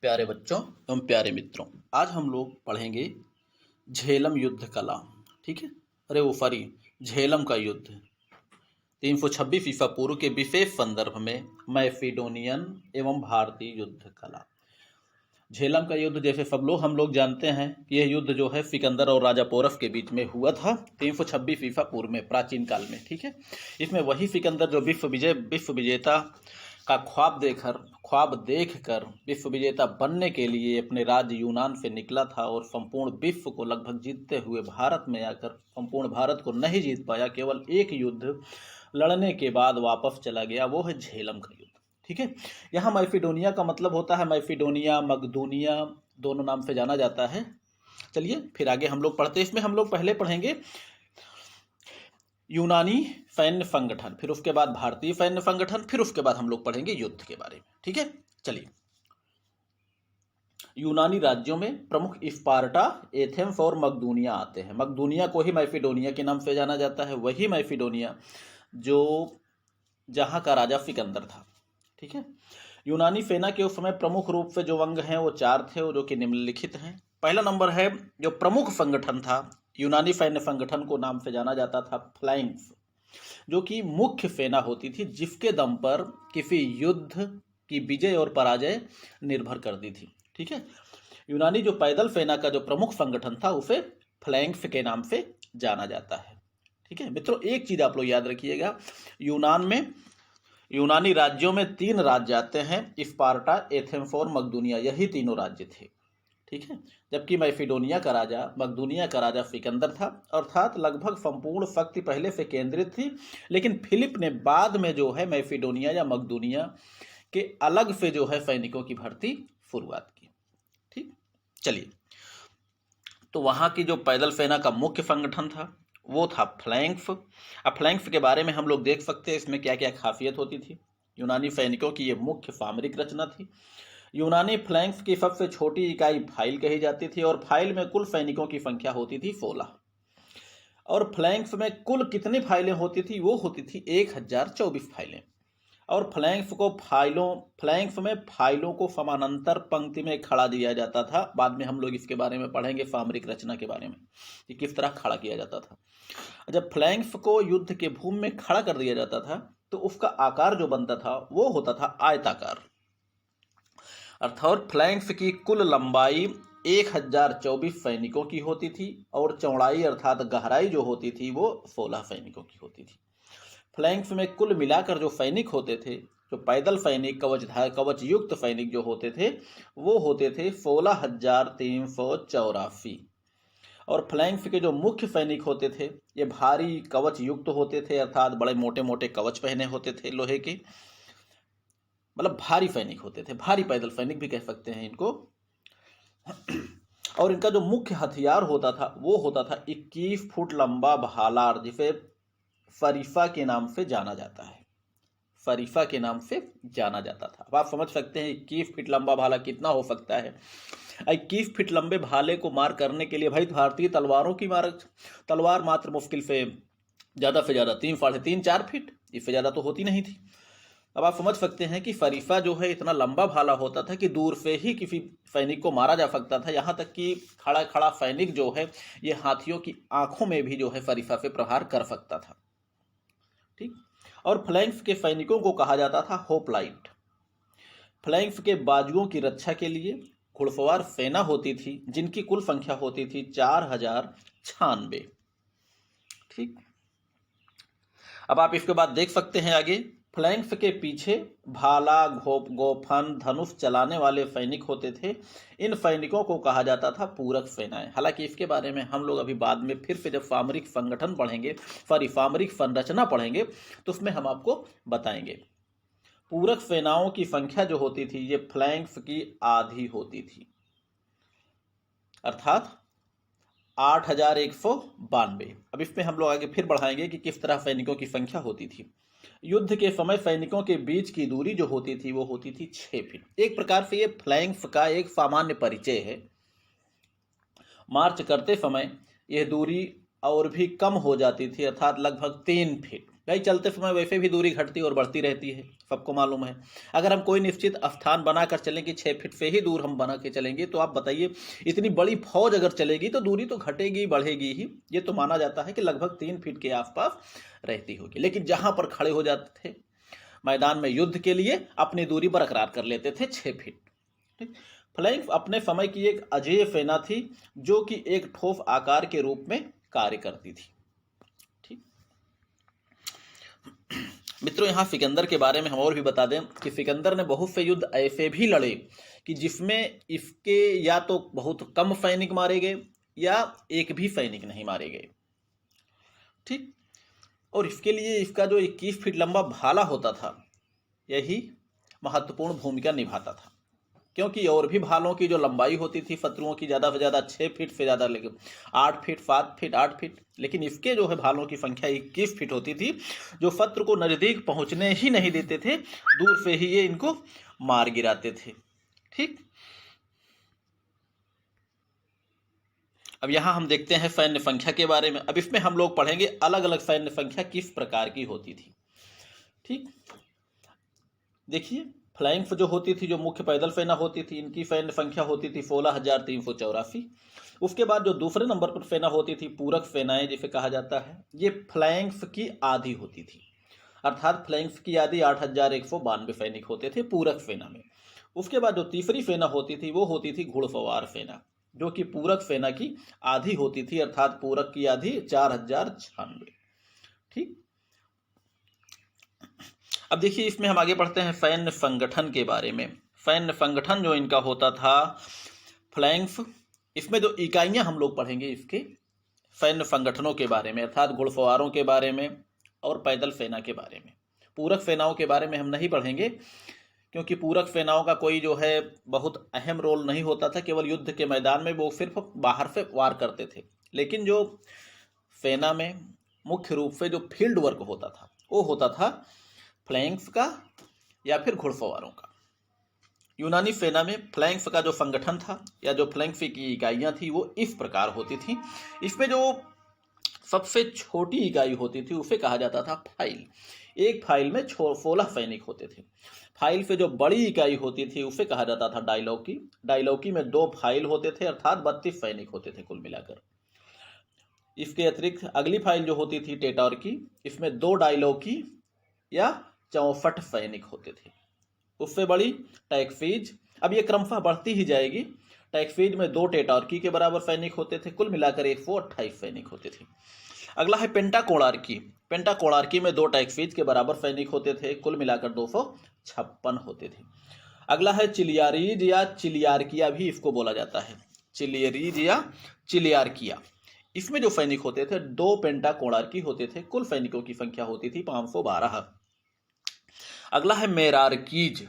प्यारे बच्चों एवं प्यारे मित्रों, आज हम लोग पढ़ेंगे झेलम युद्ध कला। ठीक है, अरे वो सॉरी, झेलम का युद्ध 326 ईसा पूर्व के विशेष संदर्भ में मैसिडोनियन एवं भारतीय युद्ध कला। झेलम का युद्ध जैसे सब लोग हम लोग जानते हैं कि यह युद्ध जो है सिकंदर और राजा पोरस के बीच में हुआ था 326 ईसा पूर्व में, प्राचीन काल में। ठीक है, इसमें वही सिकंदर जो विश्व विजेता का ख्वाब देखकर विश्व विजेता बनने के लिए अपने राज्य यूनान से निकला था और संपूर्ण विश्व को लगभग जीतते हुए भारत में आकर संपूर्ण भारत को नहीं जीत पाया, केवल एक युद्ध लड़ने के बाद वापस चला गया, वो है झेलम का युद्ध। ठीक है, यहाँ मैसिडोनिया का मतलब होता है मैसिडोनिया, मकदूनिया, दोनों नाम से जाना जाता है। चलिए फिर आगे हम लोग पढ़ते हैं। इसमें हम लोग पहले पढ़ेंगे यूनानी सैन्य संगठन, फिर उसके बाद भारतीय सैन्य संगठन, फिर उसके बाद हम लोग पढ़ेंगे युद्ध के बारे में। ठीक है, चलिए। यूनानी राज्यों में प्रमुख स्पार्टा, एथेंस और मकदूनिया आते हैं। मकदूनिया को ही मैसिडोनिया के नाम से जाना जाता है, वही मैसिडोनिया जो जहां का राजा सिकंदर था। ठीक है, यूनानी सेना के उस समय प्रमुख रूप से जो अंग हैं वो 4 थे, जो कि निम्नलिखित हैं। पहला नंबर है जो प्रमुख संगठन था यूनानी सैन्य संगठन को नाम से जाना जाता था फ्लैंक्स, जो कि मुख्य सेना होती थी जिसके दम पर किसी युद्ध की विजय और पराजय निर्भर करती थी। ठीक है, यूनानी जो पैदल सेना का जो प्रमुख संगठन था उसे फ्लैंक्स के नाम से जाना जाता है। ठीक है मित्रों, एक चीज आप लोग याद रखिएगा, यूनानी राज्यों में 3 राज्य आते हैं, स्पार्टा, एथेंस और मकदूनिया, यही तीनों राज्य थे। ठीक है, जबकि मैसिडोनिया का राजा, मकदूनिया का राजा सिकंदर था, अर्थात लगभग संपूर्ण शक्ति पहले से केंद्रित थी, लेकिन फिलिप ने बाद में जो है मैसिडोनिया या मकदूनिया के अलग से जो है सैनिकों की भर्ती शुरुआत की। ठीक, चलिए, तो वहां की जो पैदल सेना का मुख्य संगठन था वो था फ्लैंक्स। अब फ्लैंक्स के बारे में हम लोग देख सकते हैं इसमें क्या क्या खासियत होती थी। यूनानी सैनिकों की ये मुख्य सामरिक रचना थी। यूनानी फ्लैंक्स की सबसे छोटी इकाई फाइल कही जाती थी और फाइल में कुल सैनिकों की संख्या होती थी 16। और फ्लैंक्स में कुल कितनी फाइलें होती थी, वो होती थी 1024 फाइलें। और फ्लैंक्स में फाइलों को समानांतर पंक्ति में खड़ा दिया जाता था। बाद में हम लोग इसके बारे में पढ़ेंगे, सामरिक रचना के बारे में, कि किस तरह खड़ा किया जाता था। जब फ्लैंक्स को युद्ध के भूमि में खड़ा कर दिया जाता था तो उसका आकार जो बनता था वो होता था आयताकार, अर्थात फ्लैंक्स की कुल लंबाई 1024 सैनिकों की होती थी और चौड़ाई अर्थात गहराई जो होती थी वो 16 सैनिकों की होती थी। फ्लैंक्स में कुल मिलाकर जो सैनिक होते थे, जो पैदल सैनिक, कवच युक्त सैनिक जो होते थे वो होते थे 16,384। और फ्लैंक्स के जो मुख्य सैनिक होते थे ये भारी कवच युक्त होते थे, अर्थात बड़े मोटे मोटे कवच पहने होते थे लोहे के, मतलब भारी सैनिक होते थे, भारी पैदल सैनिक भी कह सकते हैं इनको। और इनका जो मुख्य हथियार होता था वो होता था 21 फुट लंबा भालार, जिसे फरीफा के नाम से जाना जाता है। फरीफा के नाम से जाना जाता था। अब आप समझ सकते हैं 21 फीट लंबा भाला कितना हो सकता है। 21 फीट लंबे भाले को मार करने के लिए भाई भारतीय तलवार मात्र मुश्किल से ज़्यादा 3, 3.5, 4 फीट, इससे ज़्यादा तो होती नहीं थी। अब आप समझ सकते हैं कि फरीफा जो है इतना लंबा भाला होता था कि दूर से ही किसी सैनिक को मारा जा सकता था। यहाँ तक कि खड़ा खड़ा सैनिक जो है ये हाथियों की आंखों में भी जो है फरीफा से प्रहार कर सकता था। ठीक, और फ्लैंक्स के सैनिकों को कहा जाता था होप्लाइट। फ्लैंक्स के बाजुओं की रक्षा के लिए घुड़सवार सेना होती थी जिनकी कुल संख्या होती थी 4096। ठीक, अब आप इसके बाद देख सकते हैं आगे, फ्लैंक्स के पीछे भाला, गोफन, धनुष चलाने वाले सैनिक होते थे। इन सैनिकों को कहा जाता था पूरक सेनाएं। हालांकि इसके बारे में हम लोग अभी बाद में फिर से जब सामरिक संगठन पढ़ेंगे, सामरिक संरचना पढ़ेंगे तो उसमें हम आपको बताएंगे। पूरक सेनाओं की संख्या जो होती थी ये फ्लैंक्स की आधी होती थी, अर्थात 8192। अब इसमें हम लोग आगे फिर बढ़ाएंगे कि किस तरह सैनिकों की संख्या होती थी। युद्ध के समय सैनिकों के बीच की दूरी जो होती थी वो होती थी 6 फीट। एक प्रकार से ये फ्लैंक्स का एक सामान्य परिचय है। मार्च करते समय यह दूरी और भी कम हो जाती थी, अर्थात लगभग 3 फीट। भाई चलते समय वैसे भी दूरी घटती और बढ़ती रहती है, सबको मालूम है। अगर हम कोई निश्चित स्थान बनाकर चलेंगे, 6 फीट से ही दूर हम बना के चलेंगे, तो आप बताइए इतनी बड़ी फौज अगर चलेगी तो दूरी तो घटेगी बढ़ेगी ही। ये तो माना जाता है कि लगभग 3 फीट के आसपास रहती होगी। लेकिन जहां पर खड़े हो जाते थे मैदान में युद्ध के लिए, अपनी दूरी बरकरार कर लेते थे 6 फीट। ठीक। फ्लैंक अपने समय की एक अजेय सेना थी जो कि एक ठोस आकार के रूप में कार्य करती थी। ठीक मित्रों, यहाँ सिकंदर के बारे में हम और भी बता दें कि सिकंदर ने बहुत से युद्ध ऐसे भी लड़े कि जिसमें इसके या तो बहुत कम सैनिक मारे गए या एक भी सैनिक नहीं मारे गए। ठीक। और इसके लिए इसका जो 21 फीट लंबा भाला होता था यही महत्वपूर्ण भूमिका निभाता था, क्योंकि और भी भालों की जो लंबाई होती थी शत्रुओं की ज़्यादा से ज़्यादा 6 फीट से ज़्यादा, लेकिन 8 फीट 7 फीट 8 फीट, लेकिन इसके जो है भालों की संख्या 21 फीट होती थी, जो शत्रु को नज़दीक पहुंचने ही नहीं देते थे, दूर से ही ये इनको मार गिराते थे। ठीक। अब यहाँ हम देखते हैं सैन्य संख्या के बारे में। अब इसमें हम लोग पढ़ेंगे अलग अलग सैन्य संख्या किस प्रकार की होती थी। ठीक। देखिए, फ्लैंक्स जो होती थी, जो मुख्य पैदल सेना होती थी, इनकी सैन्य संख्या होती थी 16,384। उसके बाद जो दूसरे नंबर पर सेना होती थी पूरक सेनाएं जिसे कहा जाता है, ये फ्लैंक्स की आधी होती थी, अर्थात फ्लैंक्स की आधी 8,192 सैनिक होते थे पूरक सेना में। उसके बाद जो तीसरी सेना होती थी वो होती थी घुड़सवार सेना, जो कि पूरक सेना की आधी होती थी, अर्थात पूरक की आधी 4,096। ठीक। अब देखिए, इसमें हम आगे बढ़ते हैं सैन्य संगठन के बारे में। सैन्य संगठन जो इनका होता था फ्लैंक्स, इसमें जो इकाइयां हम लोग पढ़ेंगे इसके सैन्य संगठनों के बारे में, अर्थात घुड़सवारों के बारे में और पैदल सेना के बारे में। पूरक सेनाओं के बारे में हम नहीं पढ़ेंगे, क्योंकि पूरक सेनाओं का कोई जो है बहुत अहम रोल नहीं होता था, केवल युद्ध के मैदान में वो सिर्फ बाहर से वार करते थे। लेकिन जो सेना में मुख्य रूप से जो फील्ड वर्क होता था वो होता था फ्लैंक्स का या फिर घुड़सवारों का। यूनानी सेना में फ्लैंक्स का जो संगठन था या जो फ्लैंक्स की इकाइयां थी वो इस प्रकार होती थी। इसमें जो सबसे छोटी इकाई होती थी उसे कहा जाता था फाइल। एक फाइल में 16 सैनिक होते थे। फाइल से जो बड़ी इकाई होती थी उसे कहा जाता था डायलौकी। डायलौकी में 2 फाइल होते थे, अर्थात 32 सैनिक होते थे कुल मिलाकर। इसके अतिरिक्त अगली फाइल जो होती थी टेटॉर्की, इसमें 2 डायलौकी या 64 सैनिक होते थे। उससे बड़ी टैक्सीज, अब ये क्रमशः बढ़ती ही जाएगी। टैक्सीज में 2 टेटॉर्की के बराबर सैनिक होते थे, कुल मिलाकर 128 सैनिक होते थे। अगला है पेंटाकोणार्की। पेंटाकोणार्की में 2 टैक्सीज के बराबर सैनिक होते थे, कुल मिलाकर 256 होते थे। अगला है चिलियारीज या चिलियार्किया भी इसको बोला जाता है, चिलियरीज या चिलियार्किया। इसमें जो सैनिक होते थे 2 पेंटाकोणार्की होते थे, कुल सैनिकों की संख्या होती थी 512। अगला है मेरारकीज।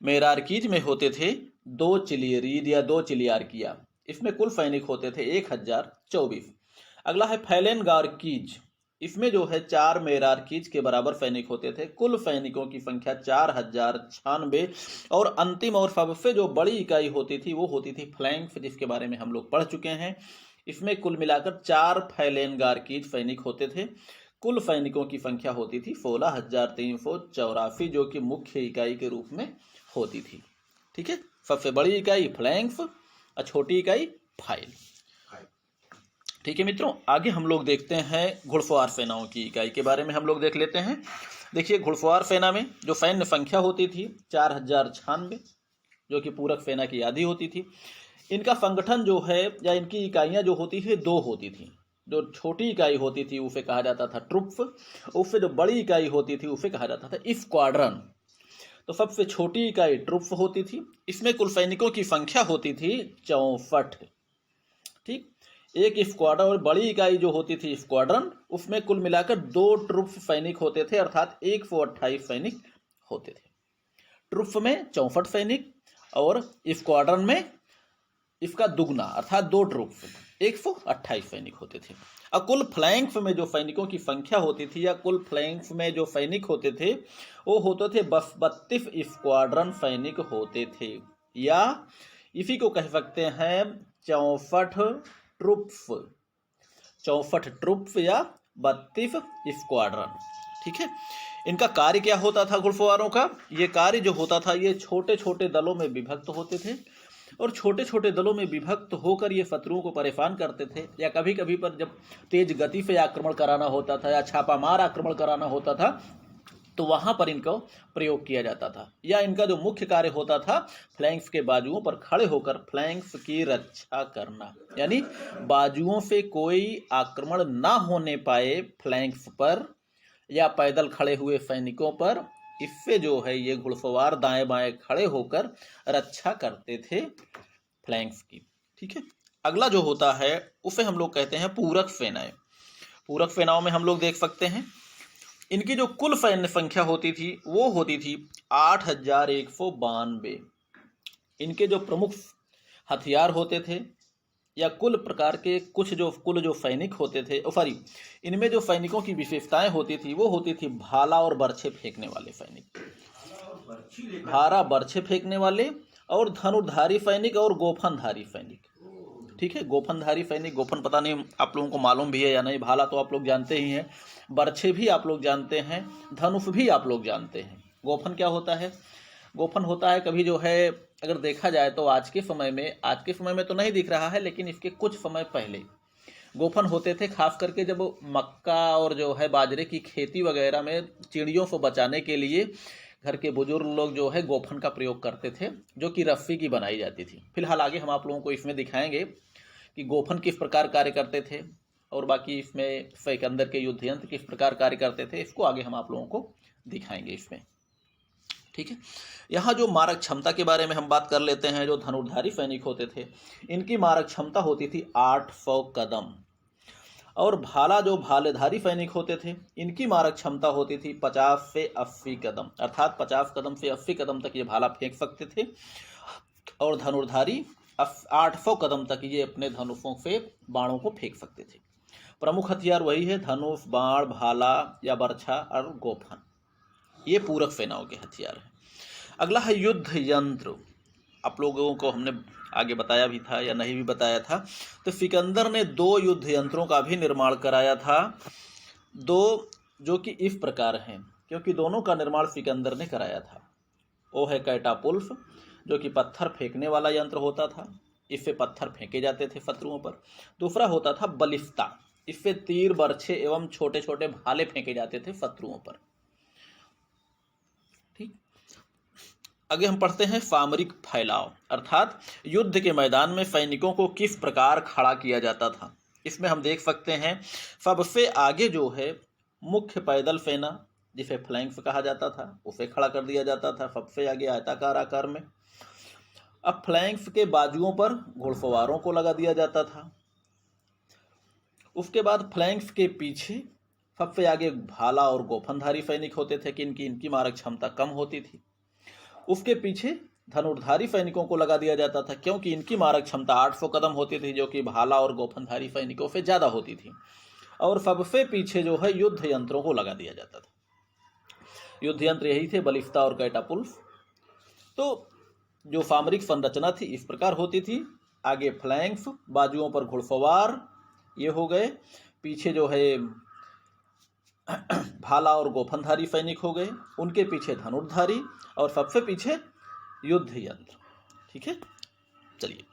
मेरारकीज में होते थे 2 चिलियरीज या 2 चिलियार्किया, इसमें कुल सैनिक होते थे 1024। अगला है फैलेनगार्कीज। इसमें जो है 4 मेरारकीज के बराबर सैनिक होते थे, कुल सैनिकों की संख्या 4,096। और अंतिम और सबसे जो बड़ी इकाई होती थी वो होती थी फ्लैंक्स, जिसके बारे में हम लोग पढ़ चुके हैं। इसमें कुल मिलाकर 4 फैलेनगार्कीज सैनिक होते थे, कुल सैनिकों की संख्या होती थी 16,384, जो कि मुख्य इकाई के रूप में होती थी। ठीक है, सबसे बड़ी इकाई फ्लैंक्स और छोटी इकाई फाइल। ठीक है मित्रों, आगे हम लोग देखते हैं घुड़सवार सेनाओं की इकाई के बारे में हम लोग देख लेते हैं। देखिए, घुड़सवार सेना में जो सैन्य संख्या होती थी 4,096, जो कि पूरक सेना की आधी होती थी। इनका संगठन जो है या इनकी इकाइयां जो होती थी 2 होती थी। जो छोटी इकाई होती थी उसे कहा जाता था ट्रुप्स, उससे जो बड़ी इकाई होती थी उसे कहा जाता था स्क्वाड्रन। तो सबसे छोटी इकाई ट्रुप्स होती थी, इसमें कुल सैनिकों की संख्या होती थी 64। ठीक, एक स्क्वाड्रन। और बड़ी इकाई जो होती थी स्क्वाड्रन, उसमें कुल मिलाकर 2 ट्रुप्स सैनिक होते थे, अर्थात 128 सैनिक होते थे। ट्रुप्स में 64 सैनिक और स्क्वाड्रन में इसका दुगना, अर्थात 2 ट्रुप्स 128 सैनिक होते थे। और कुल फ्लैंक्स में जो सैनिकों की संख्या होती थी या कुल फ्लैंक्स में जो सैनिक होते थे वो होते थे 32 स्क्वाड्रन सैनिक होते थे, या इसी को कह सकते हैं 64 ट्रुप्स। 64 ट्रुप्स या 32 स्क्वाड्रन। ठीक है। इनका कार्य क्या होता था घुड़सवारों का? ये कार्य जो होता था, ये छोटे छोटे दलों में विभक्त होते थे और छोटे छोटे दलों में विभक्त होकर ये शत्रुओं को परेशान करते थे, या कभी कभी पर जब तेज गति से आक्रमण कराना होता था या छापामार आक्रमण कराना होता था तो वहां पर इनको प्रयोग किया जाता था। या इनका जो मुख्य कार्य होता था, फ्लैंक्स के बाजुओं पर खड़े होकर फ्लैंक्स की रक्षा करना, यानी बाजुओं से कोई आक्रमण ना होने पाए फ्लैंक्स पर या पैदल खड़े हुए सैनिकों पर, इससे जो है ये घुड़सवार दाएं बाएं खड़े होकर रक्षा करते थे फ्लैंक्स की। ठीक है। अगला जो होता है उसे हम लोग कहते हैं पूरक सेनाएं। पूरक सेनाओं में हम लोग देख सकते हैं इनकी जो कुल सैन्य संख्या होती थी वो होती थी 8192। इनके जो प्रमुख हथियार होते थे या कुल प्रकार के कुल जो सैनिक होते थे, सॉरी, इनमें जो सैनिकों की विशेषताएं होती थी वो होती थी भाला और बर्छे फेंकने वाले सैनिक, भाला बर्छे फेंकने वाले, और धनुर्धारी सैनिक और गोफनधारी सैनिक। ठीक है। गोफनधारी सैनिक, गोफन पता नहीं आप लोगों को मालूम भी है या नहीं, भाला तो आप लोग जानते ही हैं, बर्छे भी आप लोग जानते हैं, धनुष भी आप लोग जानते हैं। गोफन क्या होता है? गोफन होता है, कभी जो है अगर देखा जाए तो आज के समय में तो नहीं दिख रहा है, लेकिन इसके कुछ समय पहले गोफन होते थे, खास करके जब मक्का और जो है बाजरे की खेती वगैरह में चिड़ियों से बचाने के लिए घर के बुजुर्ग लोग जो है गोफन का प्रयोग करते थे, जो कि रस्सी की बनाई जाती थी। फिलहाल आगे हम आप लोगों को इसमें दिखाएंगे कि गोफन किस प्रकार कार्य करते थे और बाकी इसमें सिकंदर के युद्ध यंत्र किस प्रकार कार्य करते थे, इसको आगे हम आप लोगों को दिखाएंगे इसमें। ठीक है। यहाँ जो मारक क्षमता के बारे में हम बात कर लेते हैं। जो धनुर्धारी सैनिक होते थे इनकी मारक क्षमता होती थी 800 कदम, और भाला जो भालेधारी सैनिक होते थे इनकी मारक क्षमता होती थी 50 से 80 कदम, अर्थात 50 कदम से 80 कदम तक ये भाला फेंक सकते थे, और धनुर्धारी 800 कदम तक ये अपने धनुषों से बाणों को फेंक सकते थे। प्रमुख हथियार वही है, धनुष, बाण, भाला या बर्छा और गोफन, ये पूरक सेनाओं के हथियार हैं। अगला है युद्ध यंत्र। आप लोगों को हमने आगे बताया भी था या नहीं भी बताया था, तो सिकंदर ने 2 युद्ध यंत्रों का भी निर्माण कराया था, 2 जो कि इस प्रकार हैं, क्योंकि दोनों का निर्माण सिकंदर ने कराया था। वो है कैटापुल्फ, जो कि पत्थर फेंकने वाला यंत्र होता था, इससे पत्थर फेंके जाते थे शत्रुओं पर। दूसरा होता था बलिस्ता, इससे तीर, बर्छे एवं छोटे छोटे भाले फेंके जाते थे शत्रुओं पर। ठीक। आगे हम पढ़ते हैं सामरिक फैलाव, अर्थात युद्ध के मैदान में सैनिकों को किस प्रकार खड़ा किया जाता था। इसमें हम देख सकते हैं सबसे आगे जो है मुख्य पैदल सेना, जिसे फ्लैंक्स कहा जाता था, उसे खड़ा कर दिया जाता था सबसे आगे आयताकार आकार में। अब फ्लैंक्स के बाजुओं पर घुड़सवारों को लगा दिया जाता था। उसके बाद फ्लैंक्स के पीछे सबसे आगे भाला और गोफनधारी सैनिक होते थे कि इनकी मारक क्षमता कम होती थी। उसके पीछे धनुर्धारी सैनिकों को लगा दिया जाता था, क्योंकि इनकी मारक क्षमता 800 कदम होती थी, जो कि भाला और गोफनधारी सैनिकों से ज़्यादा होती थी। और सबसे पीछे जो है युद्ध यंत्रों को लगा दिया जाता था। युद्ध यंत्र यही थे, बलिस्ता और कैटापुल्फ। तो जो सामरिक संरचना थी इस प्रकार होती थी, आगे फ्लैंक्स, बाजुओं पर घुड़सवार ये हो गए, पीछे जो है भाला और गोफनधारी सैनिक हो गए, उनके पीछे धनुर्धारी, और सबसे पीछे युद्ध यंत्र। ठीक है। चलिए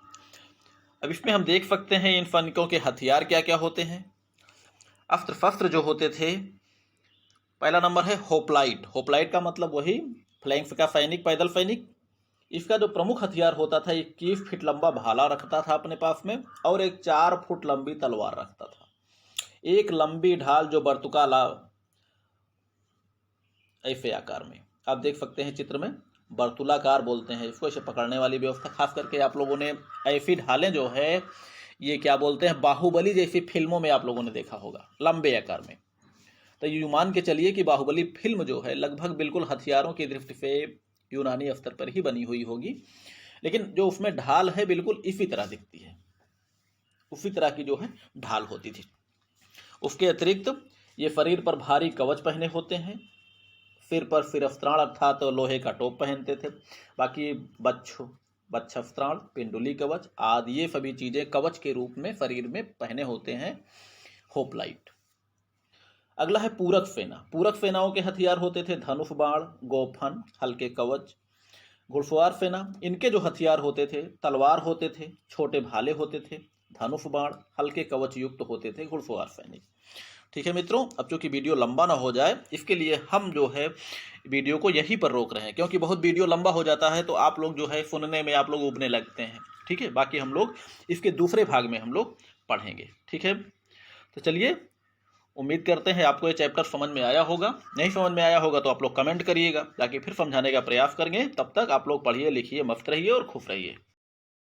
अब इसमें हम देख सकते हैं इन सैनिकों के हथियार क्या क्या होते हैं। अस्त्र शस्त्र जो होते थे, पहला नंबर है होप्लाइट। होप्लाइट का मतलब वही फ्लैंक्स का सैनिक, पैदल सैनिक। इसका जो प्रमुख हथियार होता था, 21 फीट लंबा भाला रखता था अपने पास में, और एक 4 फुट लंबी तलवार रखता था। एक लंबी ढाल जो वर्तुकाला ऐसे आकार में, आप देख सकते हैं चित्र में, वर्तुलाकार बोलते हैं इसको, इसे पकड़ने वाली व्यवस्था। खास करके आप लोगों ने ऐसी ढालें जो है ये क्या बोलते हैं, बाहुबली जैसी फिल्मों में आप लोगों ने देखा होगा, लंबे आकार में। तो यूँ मान के चलिए कि बाहुबली फिल्म जो है लगभग बिल्कुल हथियारों की दृष्टि से यूनानी स्तर पर ही बनी हुई होगी, लेकिन जो उसमें ढाल है बिल्कुल इसी तरह दिखती है, उसी तरह की जो है ढाल होती थी। उसके अतिरिक्त ये शरीर पर भारी कवच पहने होते हैं, सिर पर शिरस्त्राण अर्थात तो लोहे का टोप पहनते थे, बाकी बच्छस्त्राण, पिंडुली कवच आदि ये सभी चीजें कवच के रूप में शरीर में पहने होते हैं होप्लाइट। अगला है पूरक सेना। पूरक सेनाओं के हथियार होते थे धनुष बाण, गोफन, हल्के कवच। घुड़सवार सेना, इनके जो हथियार होते थे तलवार होते थे, छोटे भाले होते थे, धनुष बाण, हल्के कवच युक्त होते थे घुड़सवार सैनिक। ठीक है मित्रों, अब चूंकि वीडियो लंबा ना हो जाए इसके लिए हम जो है वीडियो को यहीं पर रोक रहे हैं, क्योंकि बहुत वीडियो लंबा हो जाता है तो आप लोग जो है सुनने में आप लोग उबने लगते हैं। ठीक है, बाकी हम लोग इसके दूसरे भाग में हम लोग पढ़ेंगे। ठीक है, तो चलिए, उम्मीद करते हैं आपको ये चैप्टर समझ में आया होगा। नहीं समझ में आया होगा तो आप लोग कमेंट करिएगा, ताकि फिर समझाने का प्रयास करेंगे। तब तक आप लोग पढ़िए लिखिए, मस्त रहिए और खुश रहिए।